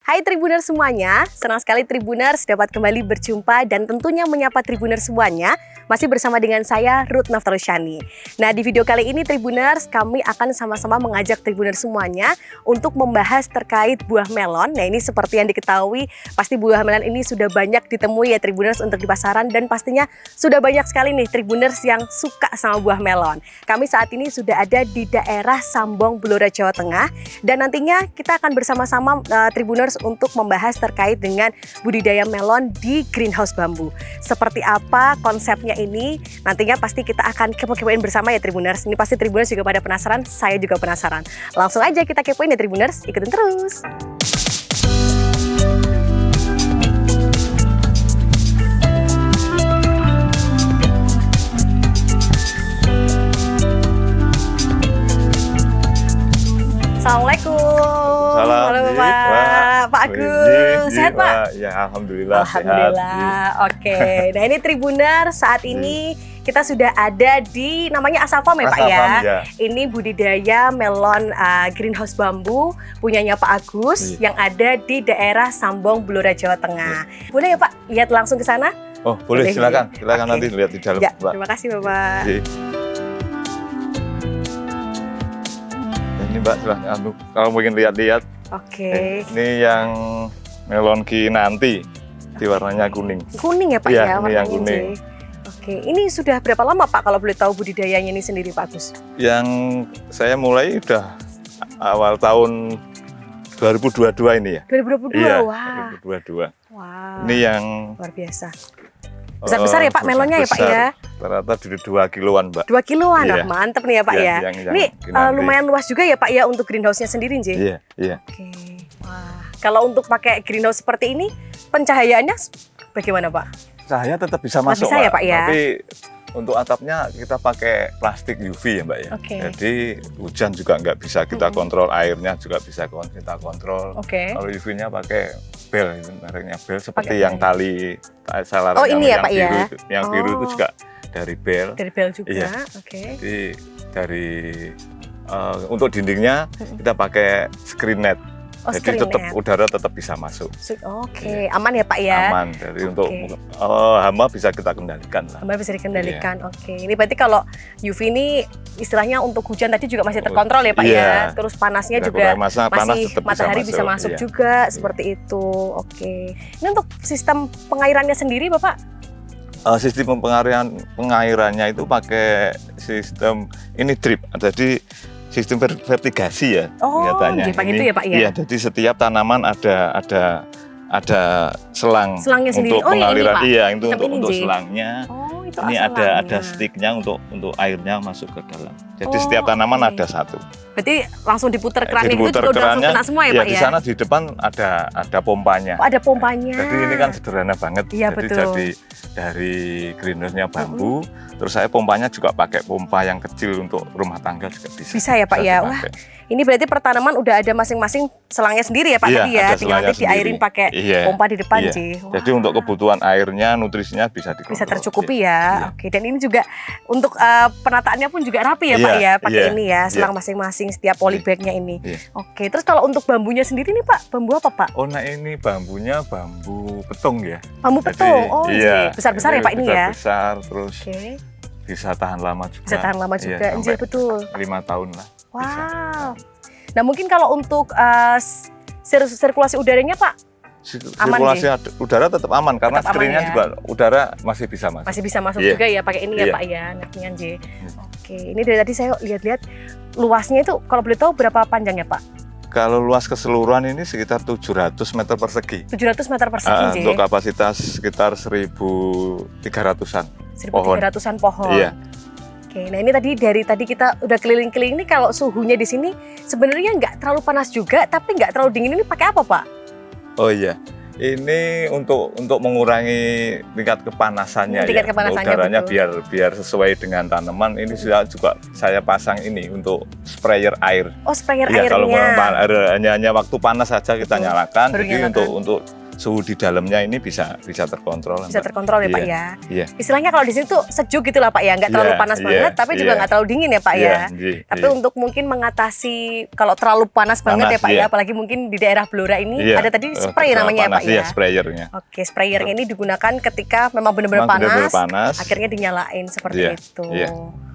Hai Tribuners semuanya, senang sekali Tribuners dapat kembali berjumpa dan tentunya menyapa Tribuners semuanya. Masih bersama dengan saya, Ruth Naftarusyani. Nah, di video kali ini Tribuners, kami akan sama-sama mengajak Tribuners semuanya untuk membahas terkait buah melon. Nah, ini seperti yang diketahui, pasti buah melon ini sudah banyak ditemui ya Tribuners untuk di pasaran, dan pastinya sudah banyak sekali nih Tribuners yang suka sama buah melon. Kami saat ini sudah ada di daerah Sambong, Blora, Jawa Tengah, dan nantinya kita akan bersama-sama Tribuners untuk membahas terkait dengan budidaya melon di greenhouse bambu. Seperti apa konsepnya ini, nantinya pasti kita akan kepo-kepoin bersama ya Tribuners. Ini pasti Tribuners juga pada penasaran, saya juga penasaran. Langsung aja kita kepoin ya Tribuners, ikutin terus. Assalamualaikum. Halo Pak Agus, sehat Pak? Ya alhamdulillah. Alhamdulillah. Sehat. Oke. Nah ini Tribuners, saat ini kita sudah ada di namanya Asafarm ya Pak ya. Ya. Ini budidaya melon greenhouse bambu punyanya Pak Agus yang ada di daerah Sambong, Blora, Jawa Tengah. Boleh ya Pak lihat langsung ke sana? Oh boleh, silakan. Silakan Oke. nanti lihat di dalam. Ya, Pak. terima kasih Bapak. Ini Mbak, silakan. Kalau mungkin lihat-lihat. Oke. Ini yang melon Kinanti, di warnanya kuning. Kuning ya Pak Iya, ya, ini yang warnanya, kuning. J. Oke, ini sudah berapa lama Pak kalau boleh tahu budidayanya ini sendiri Pak Agus? Yang saya mulai udah awal tahun 2022 ini ya. 2022, Iya, wah. 2022. Wah, Ini yang luar biasa. Besar-besar ya Pak melonnya ya Pak ya? Ternyata di 2 kiloan Mbak. 2 kiloan, Iya. wah, mantep nih ya Pak Iya, ya. yang Ini Kinanti. lumayan luas juga ya Pak ya untuk greenhouse-nya sendiri, J? Iya, iya. Oke, wah. Kalau untuk pakai greenhouse seperti ini, pencahayaannya bagaimana Pak? Cahaya tetap bisa masuk, bisa ya, Pak, ya? Tapi untuk atapnya kita pakai plastik UV ya, Mbak ya. Oke. Jadi hujan juga nggak bisa kita kontrol, airnya juga bisa kita kontrol. Oke. Kalau UV-nya pakai bel, itu mereknya bel, seperti Pakai yang bel. tali salar Oh, yang, ini ya, yang Pak, biru ya? itu. Yang biru itu Oh. juga dari bel. Dari bel juga, Iya. oke. Jadi dari untuk dindingnya kita pakai screen net. Oh, Jadi screen tetap net. udara tetap bisa masuk. Oke, aman ya Pak ya? Aman. Jadi Oke. untuk hama bisa kita kendalikan lah. Hama bisa dikendalikan, Iya. oke. Ini berarti kalau UV ini istilahnya untuk hujan tadi juga masih terkontrol ya Pak Iya. ya? Terus panasnya Tidak juga kurang panas masih tetap matahari bisa masuk iya. juga, seperti itu, oke. Ini untuk sistem pengairannya sendiri Bapak? Sistem pengairannya itu pakai sistem ini drip, jadi sistem vertigasi ya Oh, kelihatannya. Jepang itu ya, Pak, ya? Iya, jadi setiap tanaman ada selang Selangnya sendiri. untuk Oh, iya, ini, pengaliran. Pak. Iya, itu Hitam ini, untuk J. selangnya. Oh, itu Ini selangnya. ada sticknya untuk airnya masuk ke dalam. Jadi Oh, setiap tanaman oke. ada satu. Berarti langsung diputer kerannya itu Diputer juga udah langsung kerannya, kena semua ya iya, Pak di ya? sana di depan ada pompanya. Oh, ada pompanya. Jadi ini kan sederhana banget. Iya, Jadi betul. dari greenhouse-nya bambu, terus saya pompanya juga pakai pompa yang kecil untuk rumah tangga juga bisa. Bisa ya Pak ya? Wah, dipakai. ini berarti per tanaman udah ada masing-masing selangnya sendiri ya Pak Iya, tadi ya? ada Tinggal nanti selangnya diairin sendiri. pakai Iya, pompa di depan, iya. J. Wah, Jadi untuk kebutuhan airnya, nutrisinya bisa dikontrol. bisa tercukupi Iya. ya. Oke, dan ini juga untuk penataannya pun juga rapi ya Iya, Pak ya? Pakai iya, ini ya, selang iya. masing-masing setiap polybagnya ini. Iya. Oke, terus kalau untuk bambunya sendiri nih Pak, bambu apa Pak? Oh, nah ini bambunya bambu petung ya. Bambu Jadi, petung. Oh, iya. besar-besar ya Pak ini ya? Besar, terus Oke, bisa tahan lama juga. bisa tahan lama Iya, juga. sampai Betul. 5 tahun lah. Bisa. Wow. Nah, mungkin kalau untuk sirkulasi udaranya Pak, Aman, Sirkulasi udara tetap aman karena Tetap aman, screen-nya ya? juga udara masih bisa masuk. masih bisa masuk Iya. juga ya pakai ini ya Iya. Pak ya, netnya J. Oke, ini dari tadi saya lihat-lihat luasnya itu kalau boleh tahu berapa panjangnya Pak? Kalau luas keseluruhan ini sekitar 700 meter persegi. 700 meter persegi J. Untuk kapasitas sekitar 1.300-an. 1.300-an pohon. Iya. Oke, nah ini dari tadi kita udah keliling-keliling ini, kalau suhunya di sini sebenarnya nggak terlalu panas juga, tapi nggak terlalu dingin. Ini pakai apa Pak? Oh iya. Ini untuk mengurangi tingkat kepanasannya Tingkat ya. kepanasannya, Udaranya betul. biar sesuai dengan tanaman. Ini juga saya pasang ini untuk sprayer air. Oh, sprayer Iya, airnya. kalau hanya waktu panas saja kita Betul. nyalakan. Baru Jadi nyalakan. untuk suhu di dalamnya ini bisa terkontrol. Bisa terkontrol ya Pak Iya. ya. Iya. Istilahnya kalau di sini tuh sejuk gitu lah Pak ya, nggak terlalu Iya, panas iya, banget, tapi juga iya. nggak terlalu dingin ya Pak Iya, ya. iya, Tapi iya. untuk mungkin mengatasi kalau terlalu panas banget Panas, ya Pak iya. ya, apalagi mungkin di daerah Blora ini Iya. ada tadi spray namanya ya panas, Pak ya. Iya, sprayernya. Oke, sprayer ini digunakan ketika memang benar-benar Memang benar-benar panas, panas. akhirnya dinyalain seperti Iya, itu. iya. Oke.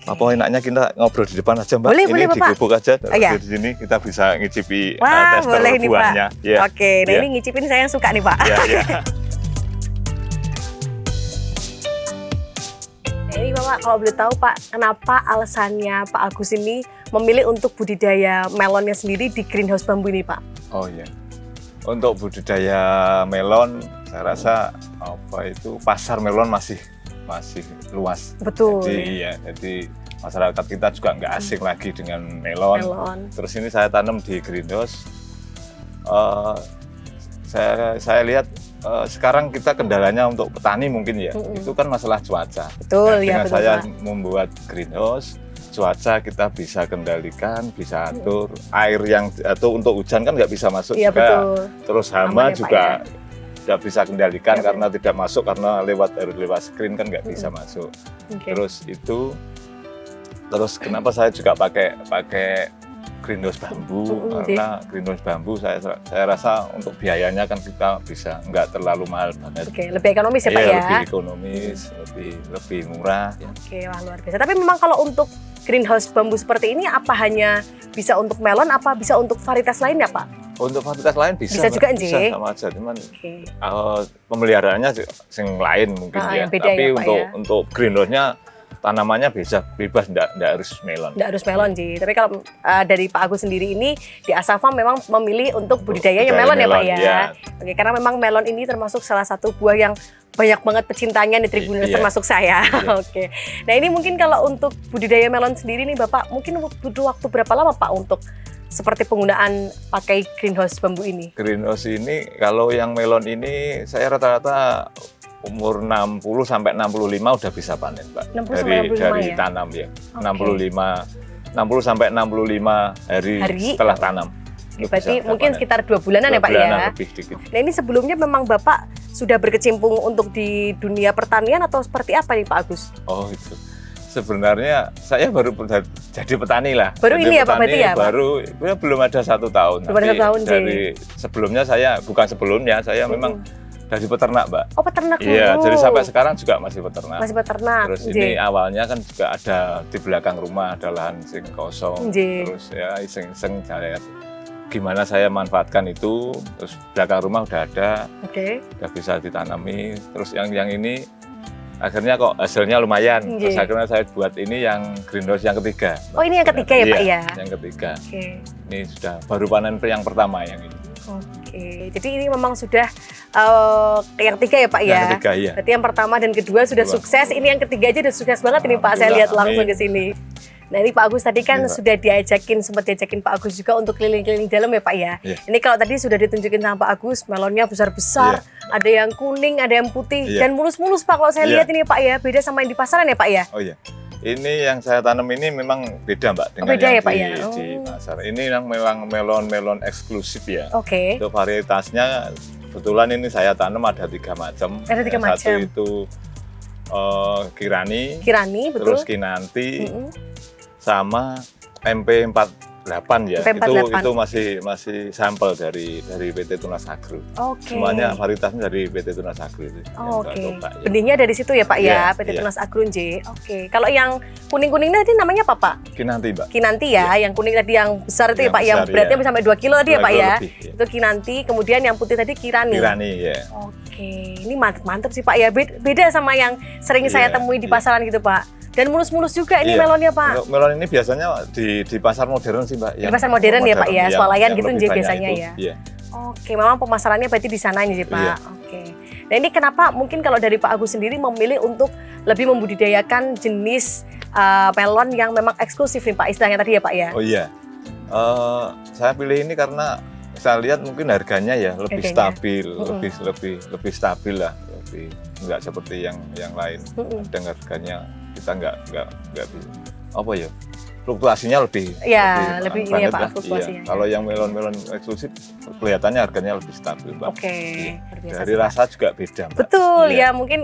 Apa enaknya kita ngobrol di depan aja Mbak? Boleh, ini boleh, di Bapak. gubuk aja. Oh, iya. Di sini kita bisa ngicipi Wah, tester boleh nih Pak. buahnya. Iya. Oke, nah Iya. ini ngicipin saya yang suka nih Pak. Iya, iya. Nah, ini Bapak, kalau boleh tahu Pak, kenapa alasannya Pak Agus ini memilih untuk budidaya melonnya sendiri di greenhouse bambu ini Pak? Oh iya. Untuk budidaya melon, saya rasa pasar melon masih luas. Betul. Jadi ya, jadi masyarakat kita juga nggak asing lagi dengan melon. Melon. Terus ini saya tanam di greenhouse. Saya lihat sekarang kita kendalanya untuk petani mungkin ya, itu kan masalah cuaca. Betul, ya Dengan betul saya Pak. membuat greenhouse, cuaca kita bisa kendalikan, bisa atur. Air yang jatuh untuk hujan kan nggak bisa masuk Iya juga. betul. Terus Aman hama ya, Pak, juga ya? nggak bisa kendalikan Ya, karena tidak masuk karena lewat screen kan nggak bisa masuk. Oke. Terus kenapa saya juga pakai greenhouse bambu, oke. karena greenhouse bambu saya rasa untuk biayanya kan kita bisa nggak terlalu mahal banget. Oke, lebih ekonomis ya Pak Iya, ya? lebih ekonomis, lebih murah. Ya. Oke, wah luar biasa. Tapi memang kalau untuk greenhouse bambu seperti ini, apa hanya bisa untuk melon, apa bisa untuk varietas lain ya Pak? Untuk varietas lain Bisa juga, bisa Nji. sama aja, cuman Oke. pemeliharaannya sing lain mungkin Ah, ya. yang beda Tapi ya, Pak, ya. untuk greenhouse-nya tanamannya bebas, nggak harus melon. Nggak harus melon sih. Tapi kalau dari Pak Agus sendiri ini di Asafam memang memilih untuk budidayanya budidaya melon ya Pak melon, ya. iya. Oke, karena memang melon ini termasuk salah satu buah yang banyak banget pecintanya di Tribuners, Iya. termasuk saya. Iya. Oke. Nah ini mungkin kalau untuk budidaya melon sendiri nih Bapak, mungkin butuh waktu berapa lama Pak untuk seperti penggunaan pakai greenhouse bambu ini? Greenhouse ini kalau yang melon ini saya rata-rata umur 60 sampai 65 udah bisa panen, Pak. 60 sampai 65 dari ya? tanam ya. Oke. 60 sampai 65 hari setelah tanam. Itu Berarti bisa mungkin panen. sekitar 2 bulanan ya 2 Pak bulanan ya? lebih dikit. Nah ini sebelumnya memang Bapak sudah berkecimpung untuk di dunia pertanian atau seperti apa nih Pak Agus? Oh itu. Sebenarnya saya baru jadi petani lah. Baru Jadi ini ya, Pak, berarti ya, Pak? Baru ya, belum ada 1 tahun. Belum ada Nanti 1 tahun, Ji. dari sebelumnya saya memang dari peternak, Mbak. Oh peternak dulu? Iya, jadi sampai sekarang juga masih peternak. Masih peternak? Terus Nji. ini awalnya kan juga ada di belakang rumah ada lahan sing kosong. Nji. Terus ya iseng-iseng saya gimana saya manfaatkan itu. Terus belakang rumah udah ada, Oke. udah bisa ditanami. Terus yang ini akhirnya kok hasilnya lumayan. Nji. Terus akhirnya saya buat ini yang greenhouse yang ketiga. Oh ini yang ketiga ya Pak Iya, ya? yang ketiga. Oke. Ini sudah baru panen yang pertama yang ini. Oke. Jadi ini memang sudah yang ketiga ya Pak ya? Yang ketiga iya. Berarti yang pertama dan kedua sudah Kedua. sukses. Ini yang ketiga aja udah sukses banget ini Pak. Saya lihat langsung ke sini. Nah ini Pak Agus tadi kan Iya, Pak. sudah sempat diajakin Pak Agus juga untuk keliling-keliling dalam ya Pak ya. Iya. Ini kalau tadi sudah ditunjukin sama Pak Agus, melonnya besar-besar, ada yang kuning, ada yang putih, Iya. dan mulus-mulus Pak kalau saya Iya. lihat ini Pak ya. Beda sama yang di pasaran ya Pak ya? Oh iya. Ini yang saya tanam ini memang beda Mbak dengan beda yang ya, Pak, di, ya? di Oh. pasar. Ini yang memang melon eksklusif ya. Oke. Untuk varietasnya kebetulan ini saya tanam ada 3 macam. Ada 3 Yang macam. Satu itu Kirani, Kirani betul. terus Kinanti, Mm-mm. sama MP48 ya. MP48. Itu masih sampel dari PT Tunas Agro. Oke. Semuanya varietasnya dari PT Tunas Agro itu. yang Oh, saya Oke. coba, ya. Benihnya dari situ ya Pak ya, Iya, PT iya. Tunas Agro Nj. Oke. Kalau yang kuning-kuning tadi namanya apa Pak? Kinanti Mbak. Kinanti ya, yang kuning tadi yang besar itu ya Yang Pak, yang besar, beratnya iya. sampai 2 kilo tadi ya 2 Pak kilo ya. lebih, iya. Itu Kinanti, kemudian yang putih tadi Kirani. Kirani ya. Oke, ini mantep sih Pak ya. Beda sama yang sering saya Iya, temui di iya. pasaran gitu Pak. Dan mulus-mulus juga ini Iya. melonnya Pak. Untuk melon ini biasanya di pasar modern sih Mbak. Di pasar modern ya, Pak, ya? yang- Swalayan yang gitu, lebih Nji, banyak biasanya itu. ya? Iya. Oke, memang pemasarannya berarti di sana ya Pak. Iya. Oke. Nah ini kenapa mungkin kalau dari Pak Agus sendiri memilih untuk lebih membudidayakan jenis melon yang memang eksklusif nih Pak, istilahnya tadi ya Pak ya? Oh iya. Saya pilih ini karena saya lihat mungkin harganya ya lebih Harganya. stabil, Mm-mm. lebih stabil lah, lebih nggak seperti yang lain. Mm-mm. Kadang harganya kita nggak bisa apa ya, fluktuasinya lebih lebih ini ya banget Pak lah. fluktuasinya. Iya. Kalau yang melon-melon eksklusif kelihatannya harganya lebih stabil, Mbak. Oke, Iya. luar biasa Dari sih, Pak. rasa juga beda, Mbak. Betul Iya. ya, mungkin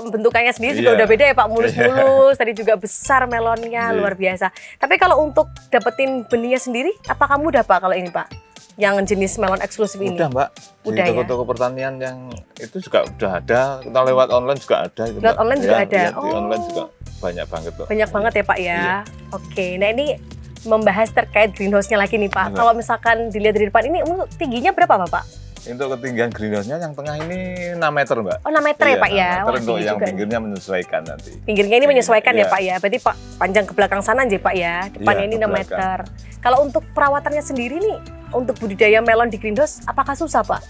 bentukannya sendiri juga Iya. udah beda ya Pak, mulus-mulus, tadi juga besar melonnya, Iya. luar biasa. Tapi kalau untuk dapetin benihnya sendiri, apa kamu udah Pak kalau ini Pak? Yang jenis melon eksklusif ini? Udah, Mbak. Di Udah ya? toko-toko pertanian yang itu juga udah ada. Kita lewat online juga ada. Itu, Lewat Mbak. online juga Ya, ada? iya, di Oh. online juga banyak banget kok. Banyak banget ya Pak ya? Iya. Oke, nah ini membahas terkait greenhouse-nya lagi nih Pak. Iya. Kalau misalkan dilihat dari depan ini untuk tingginya berapa Pak? Untuk ketinggian greenhouse-nya yang tengah ini 6 meter, Mbak. Oh 6 meter ya Iya, Pak ya? 6 meter Wah, untuk tinggi yang juga nih. pinggirnya menyesuaikan nanti. Pinggirnya ini menyesuaikan ya Iya. Pak ya? Berarti Pak panjang ke belakang sana aja Pak ya? Depannya Iya, ini ke 6 belakang. meter. Kalau untuk perawatannya sendiri nih, untuk budidaya melon di greenhouse, apakah susah Pak?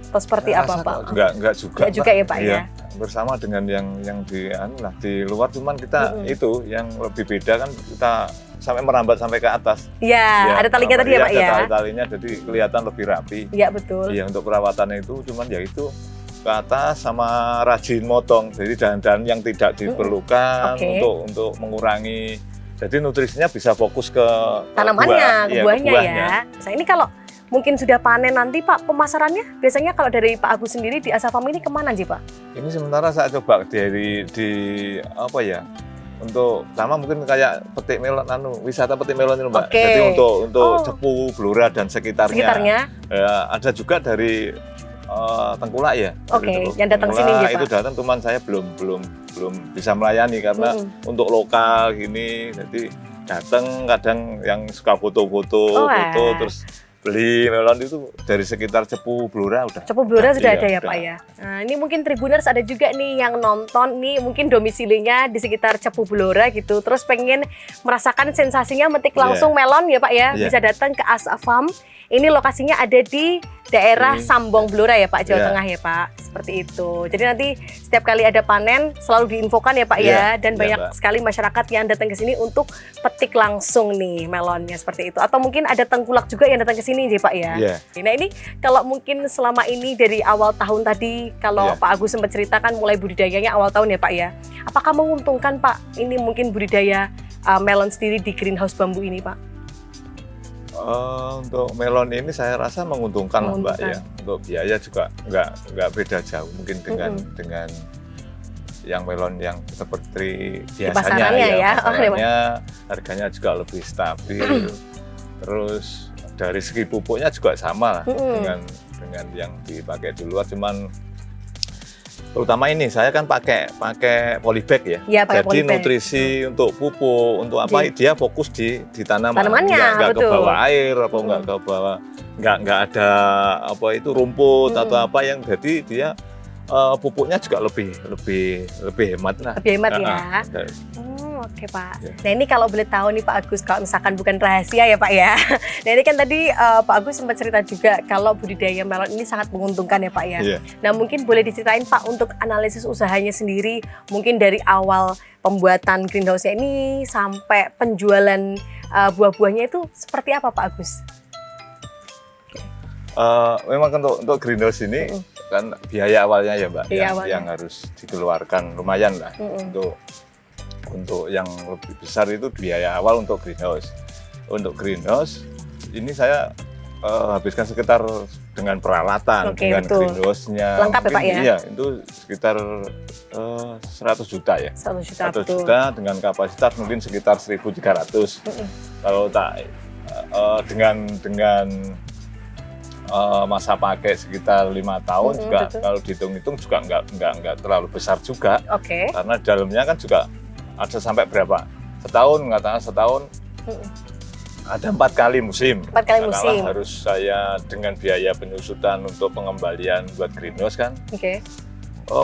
Atau seperti Saya apa rasa Pak? kok Enggak juga. Enggak juga ya, Pak, Iya. ya? Bersama dengan yang di luar, cuman kita Mm-mm. itu yang lebih beda kan kita sampai merambat sampai ke atas. Iya, Iya, ada talinya tadi ya iya, Pak ada ya? tali-talinya jadi kelihatan lebih rapi. Iya betul. Iya, untuk perawatannya itu cuman ya itu ke atas sama rajin motong. Jadi dahan-dahan yang tidak diperlukan Oke. untuk mengurangi. Jadi nutrisinya bisa fokus ke Tanamannya, ke iya, buahnya ya. Nah ini kalau mungkin sudah panen nanti Pak, pemasarannya biasanya kalau dari Pak Agus sendiri di Asa Farm ini kemana sih Pak? Ini sementara saya coba di apa ya? Untuk sama mungkin kayak petik melon wisata petik melon itu, Mbak. Oke. Jadi untuk Oh. Cepu, Blora dan sekitarnya. Sekitarnya? Ya, ada juga dari Tengkulak ya. Oke, Dari yang datang sini Tengkulak ya, Pak? itu datang, cuman saya belum bisa melayani karena untuk lokal gini. Jadi datang kadang yang suka foto-foto, Oh, terus beli melon itu dari sekitar Cepu, Blora udah. Cepu Blora sudah Iya, ada ya udah. Pak ya? Nah ini mungkin Tribuners ada juga nih yang nonton nih mungkin domisilinya di sekitar Cepu Blora gitu. Terus pengen merasakan sensasinya metik Iya. langsung melon ya Pak ya? Iya. Bisa datang ke Asa Farm. Ini lokasinya ada di daerah Di- Sambong Blora ya Pak, Jawa Iya. Tengah ya Pak. Seperti itu. Jadi nanti setiap kali ada panen selalu diinfokan ya Pak ya. Iya, Dan iya, banyak Pak. sekali masyarakat yang datang ke sini untuk petik langsung nih melonnya seperti itu. Atau mungkin ada tengkulak juga yang datang ke sini ya Pak ya. Iya. Nah ini kalau mungkin selama ini dari awal tahun tadi kalau Iya. Pak Agus sempat ceritakan mulai budidayanya awal tahun ya Pak ya. Apakah menguntungkan Pak ini mungkin budidaya melon sendiri di greenhouse bambu ini Pak? Untuk melon ini saya rasa menguntungkan lah, Mbak ya. Untuk biaya juga nggak beda jauh mungkin dengan yang melon yang seperti biasanya pasarannya ya. Oh, harganya juga lebih stabil. Terus dari segi pupuknya juga sama lah dengan yang dipakai di luar, cuman terutama ini saya kan pakai polybag ya. Iya, pakai Jadi polybag. nutrisi untuk pupuk, untuk apa dia fokus di tanaman. Tanamannya, Nggak ke betul. bawah air atau nggak ke bawah, nggak ada apa itu rumput atau apa yang jadi dia pupuknya juga lebih hemat lah. Lebih hemat ya. Dan- Oke Pak. Ya. Nah ini kalau boleh tahu nih Pak Agus, kalau misalkan bukan rahasia ya Pak ya. Nah ini kan tadi Pak Agus sempat cerita juga kalau budidaya melon ini sangat menguntungkan ya Pak ya. Iya. Nah mungkin boleh diceritain Pak untuk analisis usahanya sendiri, mungkin dari awal pembuatan greenhouse-nya ini sampai penjualan buah-buahnya itu seperti apa Pak Agus? Memang untuk greenhouse ini kan biaya awalnya ya Mbak, Biaya awalnya. yang harus dikeluarkan lumayan lah untuk yang lebih besar itu biaya awal untuk greenhouse. Untuk greenhouse ini saya habiskan sekitar dengan peralatan, Oke, dengan betul. greenhouse-nya. Lengkap ya, Pak, ya? Iya, itu sekitar 100 juta ya. 1 juta 100 betul. juta dengan kapasitas mungkin sekitar 1.300. Kalau tak dengan masa pakai sekitar 5 tahun juga betul. kalau dihitung-hitung juga nggak terlalu besar juga, Oke. karena dalamnya kan juga ada sampai berapa setahun, katakan setahun ada 4 kali musim. 4 kali Katakanlah musim. harus saya dengan biaya penyusutan untuk pengembalian buat greenhouse kan Oke.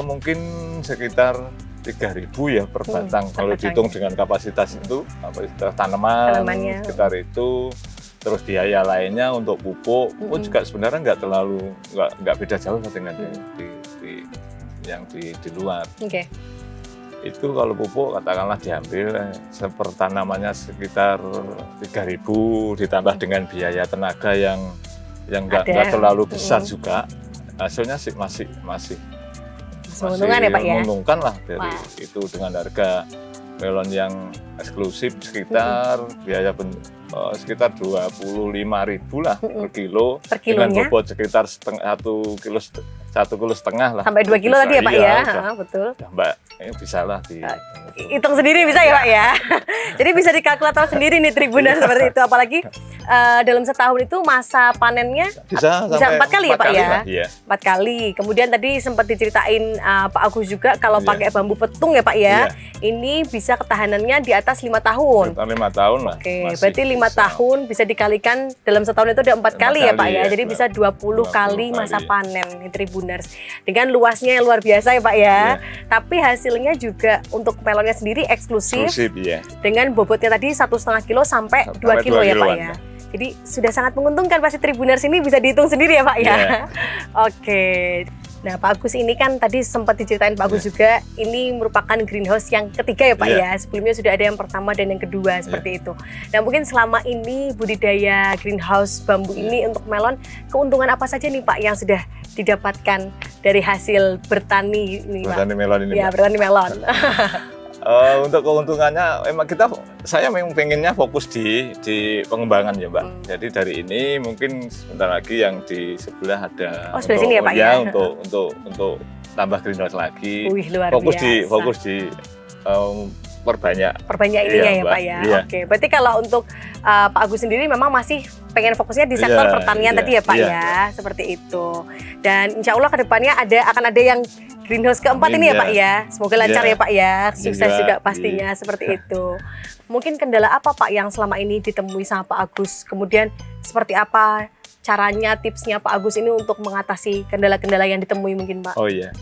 mungkin sekitar 3.000 ya per batang kalau batang. dihitung dengan kapasitas itu, kapasitas tanaman Tanamannya. sekitar itu. Terus biaya lainnya untuk pupuk juga sebenarnya nggak beda jauh dengan yang di luar. Oke. Itu kalau pupuk katakanlah diambil per tanamannya sekitar 3.000 ditambah dengan biaya tenaga yang nggak terlalu besar juga, hasilnya sih masih Menguntungkan ya Pak ya? menguntungkan lah dari Wah. itu dengan harga melon yang eksklusif sekitar biaya sekitar 25.000 lah per kilo. Per dengan kilonya? bobot sekitar 1,5 kilo lah. Sampai 2 kilo tadi ya Pak Iya, ya? udah. Betul. Ya, Mbak, ini bisa lah Hitung sendiri bisa ya Pak ya? Jadi bisa dikalkulator sendiri nih Tribuners seperti itu. Apalagi dalam setahun itu masa panennya bisa 4 kali ya Pak ya? lah, iya. 4 kali. Kemudian tadi sempat diceritain Pak Agus juga kalau Iya. pakai bambu petung ya Pak ya, Iya. ini bisa ketahanannya di atas 5 tahun. Sekitar 5 tahun lah. Oke, masih berarti 5 bisa. tahun bisa dikalikan dalam setahun itu ada 4 kali ya Pak kali ya. ya, Jadi bisa 20 kali kali. masa panen nih Tribuners. Dengan luasnya yang luar biasa ya Pak ya. Tapi hasilnya juga untuk melonnya sendiri eksklusif Ya. dengan bobotnya tadi 1,5 kilo sampai 2 kilo ya Pak ya. Jadi sudah sangat menguntungkan pasti Tribuners, ini bisa dihitung sendiri ya Pak ya. Iya. Oke. Nah Pak Agus ini kan tadi sempat diceritain Pak Agus juga, ini merupakan greenhouse yang ketiga ya Pak Iya. ya. Sebelumnya sudah ada yang pertama dan yang kedua seperti itu. Nah mungkin selama ini budidaya greenhouse bambu ini untuk melon, keuntungan apa saja nih Pak yang sudah didapatkan dari hasil bertani ini Pak? Bertani melon ini. Ya Mbak. bertani melon. Untuk keuntungannya, saya memang pengennya fokus di pengembangan ya Mbak. Jadi dari ini mungkin sebentar lagi yang di sebelah ada. Oh, sebelah sini ya, Pak, ya? Untuk tambah greenhouse lagi. Wih luar Fokus biasa. fokus di perbanyak. Perbanyak ininya Iya, ya Mbak. Pak ya. Iya. Oke, berarti kalau untuk Pak Agus sendiri memang masih pengen fokusnya di sektor Iya, pertanian iya, tadi ya Pak iya. ya, seperti itu. Dan insya Allah kedepannya akan ada yang greenhouse keempat Amin, ini ya ya. Pak ya. Semoga lancar Iya. ya Pak ya, sukses Iya, juga pastinya seperti itu. Mungkin kendala apa Pak yang selama ini ditemui sama Pak Agus? Kemudian seperti apa caranya, tipsnya Pak Agus ini untuk mengatasi kendala-kendala yang ditemui mungkin Pak? Oh iya.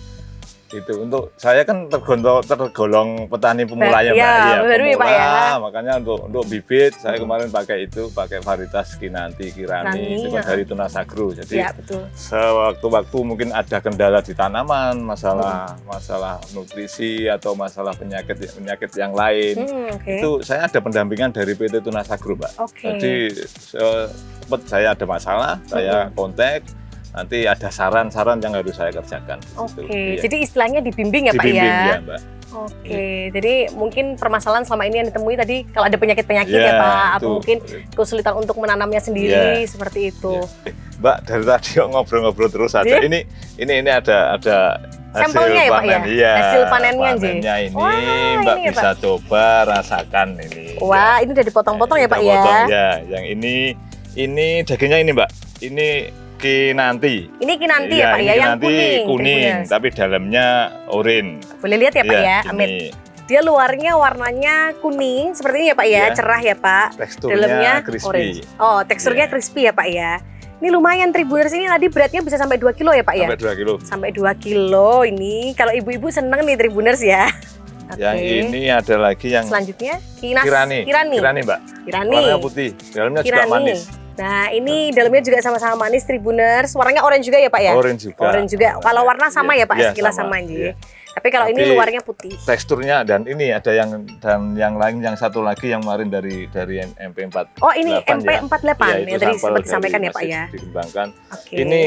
Itu untuk saya kan tergolong petani pemula ya Mbak. Iya, baru ya, Pak, ya. Makanya untuk bibit saya kemarin pakai varietas Kinanti Kirani itu ya. dari Tunas Agro. Jadi Ya betul. sewaktu-waktu mungkin ada kendala di tanaman, masalah nutrisi atau masalah penyakit yang lain. Oke. Itu saya ada pendampingan dari PT Tunas Agro, Mbak. Oke. Jadi sempat saya ada masalah, saya kontak. Nanti ada saran-saran yang harus saya kerjakan. Oke, Iya. jadi istilahnya dibimbing ya Pak Dibimbing, ya? ya, Mbak. Oke, jadi mungkin permasalahan selama ini yang ditemui tadi kalau ada penyakit-penyakit ya Ya, Pak, atau itu. mungkin kesulitan untuk menanamnya sendiri Ya. seperti itu. Ya. Mbak, dari tadi ngobrol-ngobrol terus aja. Iya. Ini ada hasil Sampelnya ya, Pak, ya? panen. Iya, Hasil panennya, Ji. panennya ini Wah, Mbak ini ya, bisa coba rasakan ini. Wah, ini udah dipotong-potong ya Pak Kita ya? potong, ya. Yang ini dagingnya ini Mbak. Ini Kinanti. Ini Kinanti ya Pak ini ya, yang Kinanti kuning, Tribuners. tapi dalamnya oranye. Boleh lihat ya Pak Iya, ya, ini Amit. Dia luarnya warnanya kuning seperti ini ya Pak ya, Iya. cerah ya Pak. Teksturnya Dalamnya crispy. orange. Oh, teksturnya Iya. crispy ya Pak ya. Ini lumayan Tribuners, ini tadi beratnya bisa sampai 2 kilo ya Pak ya? Sampai 2 kilo. Sampai 2 kilo ini. Kalau ibu-ibu seneng nih Tribuners ya. Yang Oke. ini ada lagi yang Selanjutnya Kirani, Mbak. Kirani. Warnanya putih, dalamnya juga manis. Nah, ini dalamnya juga sama-sama manis Tribuners. Warnanya orange juga ya Pak ya? Orange juga. Orange juga. Kalau warna sama ya Pak, Iya, sekilas sama, sama aja. iya. Tapi kalau ini Tapi luarnya putih. Teksturnya dan ini ada yang lain, yang satu lagi yang kemarin dari MP4. Oh, ini MP48 Iya, yang itu tadi sampel sempat dari disampaikan ya Pak masih ya? dikembangkan. Oke. Ini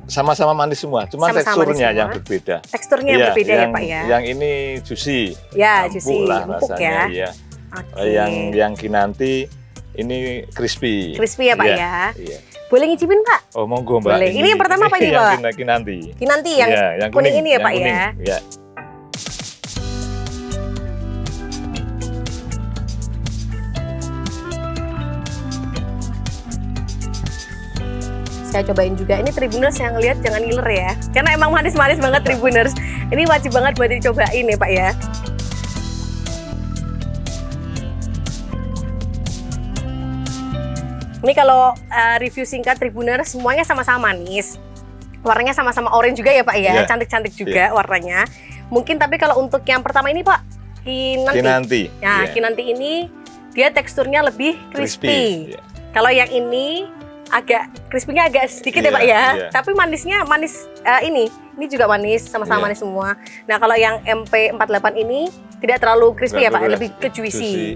sama-sama manis semua, cuma Sama-sama teksturnya manis yang semua. berbeda. Teksturnya yang Iya, berbeda ya Pak ya? Yang ini juicy. Ya, empuk juicy, lah empuk rasanya, ya. iya. Oke. Yang Kinanti ini crispy. Crispy ya Pak Iya, ya? Iya. Boleh ngicipin Pak? Oh monggo Mbak. Boleh. Ini yang pertama apa ini, Pak? Yang Kinanti. Kinanti yang Iya, yang kuning ini ya yang Pak kuning. ya? Iya. Saya cobain juga. Ini Tribuners yang lihat jangan ngiler ya. Karena emang manis-manis banget Tribuners. Ini wajib banget buat dicobain ya Pak ya. Ini kalau review singkat Tribuners semuanya sama-sama manis. Warnanya sama-sama orange juga ya Pak ya. Iya. Cantik-cantik juga warnanya. Mungkin tapi kalau untuk yang pertama ini Pak, Kinanti. Nah, Iya. Kinanti ini dia teksturnya lebih crispy. Iya. Kalau yang ini agak crispy-nya agak sedikit ya Iya, Pak ya. iya. Tapi manisnya manis ini juga manis, sama-sama Iya. manis semua. Nah, kalau yang MP48 ini tidak terlalu crispy ya Pak, Nggak lebih ke juicy.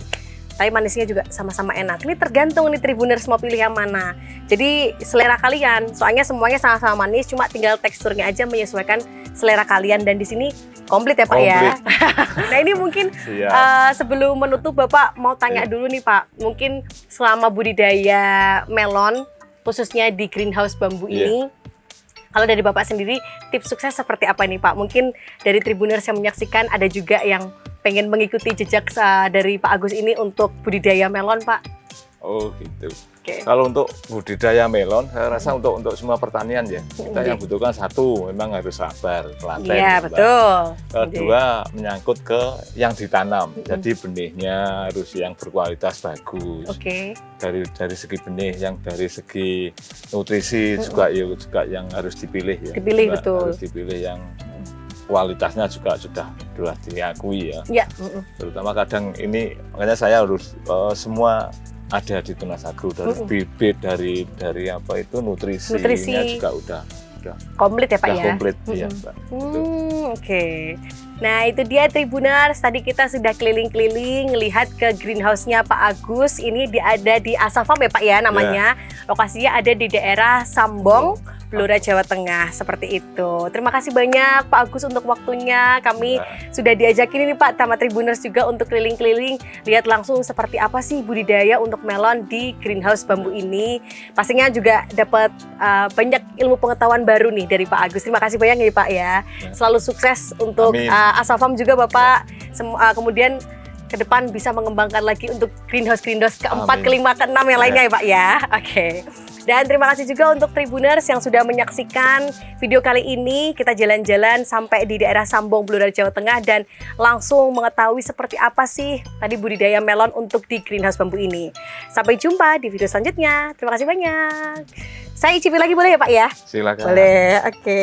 tapi manisnya juga sama-sama enak. Ini tergantung nih Tribuners mau pilih yang mana. Jadi selera kalian, soalnya semuanya sama-sama manis, cuma tinggal teksturnya aja menyesuaikan selera kalian. Dan di sini komplit ya Pak ya. Nah ini mungkin sebelum menutup Bapak mau tanya dulu nih Pak, mungkin selama budidaya melon khususnya di greenhouse bambu ini, kalau dari Bapak sendiri tips sukses seperti apa nih Pak? Mungkin dari Tribuners yang menyaksikan ada juga yang pengen mengikuti jejak dari Pak Agus ini untuk budidaya melon Pak. Oh gitu. Kalau untuk budidaya melon, saya rasa untuk semua pertanian ya, kita yang butuhkan satu, memang harus sabar, telaten. Iya betul. Kedua, menyangkut ke yang ditanam, jadi benihnya harus yang berkualitas bagus. Dari segi benih, yang dari segi nutrisi juga yang harus dipilih ya. Dipilih betul. Harus dipilih yang kualitasnya juga sudah diakui ya. Terutama kadang ini, makanya saya harus semua ada di Tunas Agro, dari bibit, dari apa itu nutrisinya juga udah komplit ya Pak ya. Komplit ya Pak. Oke. Nah itu dia Tribuners, tadi kita sudah keliling-keliling lihat ke greenhouse-nya Pak Agus. Ini ada di Asafarm ya Pak ya namanya. Lokasinya ada di daerah Sambong, Blora, Jawa Tengah, seperti itu. Terima kasih banyak Pak Agus untuk waktunya. Kami sudah diajakin ini Pak sama Tribuners juga untuk keliling-keliling, lihat langsung seperti apa sih budidaya untuk melon di greenhouse bambu ini. Pastinya juga dapat banyak ilmu pengetahuan baru nih dari Pak Agus. Terima kasih banyak ya Pak ya. Selalu sukses untuk Asafarm juga Bapak. Kemudian ke depan bisa mengembangkan lagi untuk greenhouse keempat, kelima, keenam yang lainnya ya Pak ya. Oke. Dan terima kasih juga untuk Tribuners yang sudah menyaksikan video kali ini. Kita jalan-jalan sampai di daerah Sambong, Blora, Jawa Tengah dan langsung mengetahui seperti apa sih tadi budidaya melon untuk di greenhouse bambu ini. Sampai jumpa di video selanjutnya. Terima kasih banyak. Saya icipin lagi boleh ya Pak ya? Silakan. Boleh, oke.